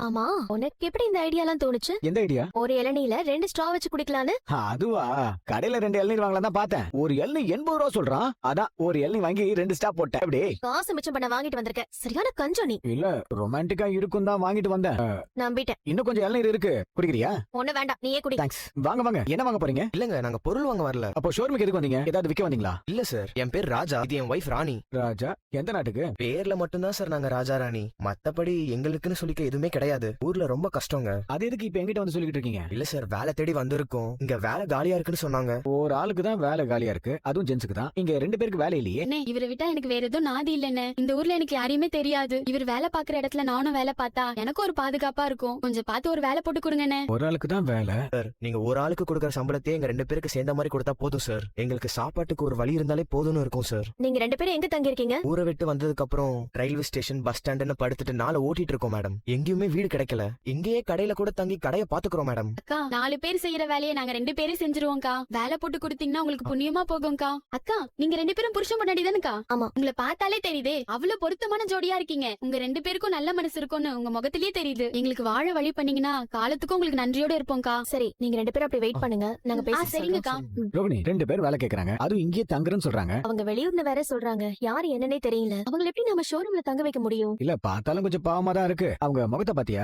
ஆமா, உனக்கு எப்படி இந்த ஐடியா எல்லாம் தோணுச்சு? எந்த ஐடியா? ஒரு இளநீல 2 ஸ்ட்ரா வச்சு குடிக்கலான்னு. அதுவா? கடையில 2 இளநீர் வாங்கலாம் தான் பார்த்தேன். ஒரு இளநீ 80 ரூபா சொல்றான். அதான் ஒரு இளநீ வாங்கி 2 ஸ்டாப் போட்டேன். அப்படி காசு மிச்சம் பண்ண வாங்கிட்டு வந்திருக்க. சரியான கஞ்சம் நீ. இல்ல, ரொமான்டிக்கா இருக்கும் தான் வாங்கிட்டு வந்தேன். நம்பிட்டேன். இன்னும் கொஞ்சம் இளநீர் இருக்கு, குடிக்கிறியா? ஒண்ணு வேண்டாம், நீயே குடி. தேங்க்ஸ். வாங்க வாங்க, என்ன வாங்க போறீங்க? இல்லங்க, நாங்க பொருள் வாங்க வரல. அப்போ ஷோரூமுக்கு எதுக்கு வந்தீங்க? ஏதாவது விக்க வந்தீங்களா? இல்ல சார், என் பேர் ராஜா, இது என் வைஃப் ராணி. ராஜா? எந்த நாட்டுக்கு? பேர்ல மட்டும்தான் சார் நாங்க ராஜா ராணி, மத்தபடி எங்களுக்குன்னு சொல்லிக்க எதுவுமே கிடையாது. ஊர்ல ரொம்ப கஷ்டங்க. அது எதுக்கு இப்ப என்கிட்ட வந்து சொல்லிட்டு இருக்கீங்க? இல்ல சார், வேலை தேடி வந்திருக்கோம். இங்க வேலை காலியா இருக்குன்னு சொன்னாங்க. ஒரு ஆளுக்கு தான் வேலை காலியா இருக்கு, அதுவும் ஜென்ஸுக்கு தான். இங்க 2 பேருக்கு வேலை இல்லையே. அண்ணே, இவரை விட்டா எனக்கு வேற எதுவும் நாதி இல்லண்ணே. இந்த ஊர்ல எனக்கு யாரையுமே தெரியாது. இவர் வேலை பாக்குற இடத்துல நானும் வேலை பார்த்தா எனக்கு ஒரு பாதுகாப்பா இருக்கும். கொஞ்சம் பார்த்து ஒரு வேலை போட்டு கொடுங்கண்ணே. ஒரு ஆளுக்கு தான் வேலை. சார், நீங்க ஒரு ஆளுக்கு கொடுக்கற சம்பளத்தையே எங்க 2 பேருக்கு சேர்ந்த மாதிரி கொடுத்தா போதும் சார். எங்களுக்கு சாப்பாட்டுக்கு ஒரு வழி இருந்தாலே போதும்னு இருக்கும் சார். நீங்க 2 பேரும் எங்க தங்கி இருக்கீங்க? ஊரை விட்டு வந்ததுக்கு அப்புறம் ரயில்வே ஸ்டேஷன், பஸ் ஸ்டாண்ட்னு படுத்துட்டு நாளை ஓட்டிட்டு இருக்கோம் மேடம். எங்கேயுமே வீடு கிடைக்கல. இங்கேயே கடையில கூட தங்கி கடையை பாத்துக்கிறோம் மேடம். அக்கா, 4 பேர் செய்யற வேலையை நாங்க 2 பேரே செஞ்சிருவோம்க்கா. வேலை போட்டு கொடுத்தீங்கன்னா உங்களுக்கு புண்ணியமா போகும்க்கா. அக்கா, நீங்க 2 பேரும் புருஷன் பொண்டாட்டி தானக்கா? ஆமா. உங்களை பார்த்தாலே தெரியுதே, அவ்வளவு பொருத்தமான ஜோடியா இருக்கீங்க. உங்க 2 பேருக்கும் நல்ல மனசு இருக்கும்னு உங்க முகத்திலேயே தெரியுது. எங்களுக்கு வாழ வழி பண்ணீங்கன்னா காலத்துக்கும் உங்களுக்கு நன்றியோட இருப்போம்க்கா. சரி, நீங்க 2 பேரும் அப்படி வெயிட் பண்ணுங்க, நாங்க பேசி சரிங்கக்கா. சொல்றோம். ரோகிணி, 2 பேர் வேலை கேக்குறாங்க, அதுவும் இங்கேயே தங்குறேன்னு சொல்றாங்க. அவங்க வெளியூர்ல வேற சொல்றாங்க, யாரு என்னன்னே தெரியல. அவங்களை எப்படி நம்ம ஷோரூம்ல தங்க வைக்க முடியும்? இல்ல, பார்த்தாலும் கொஞ்சம் பாவமா தான் இருக்கு. அவங்க முகத்தை பாத்தியா?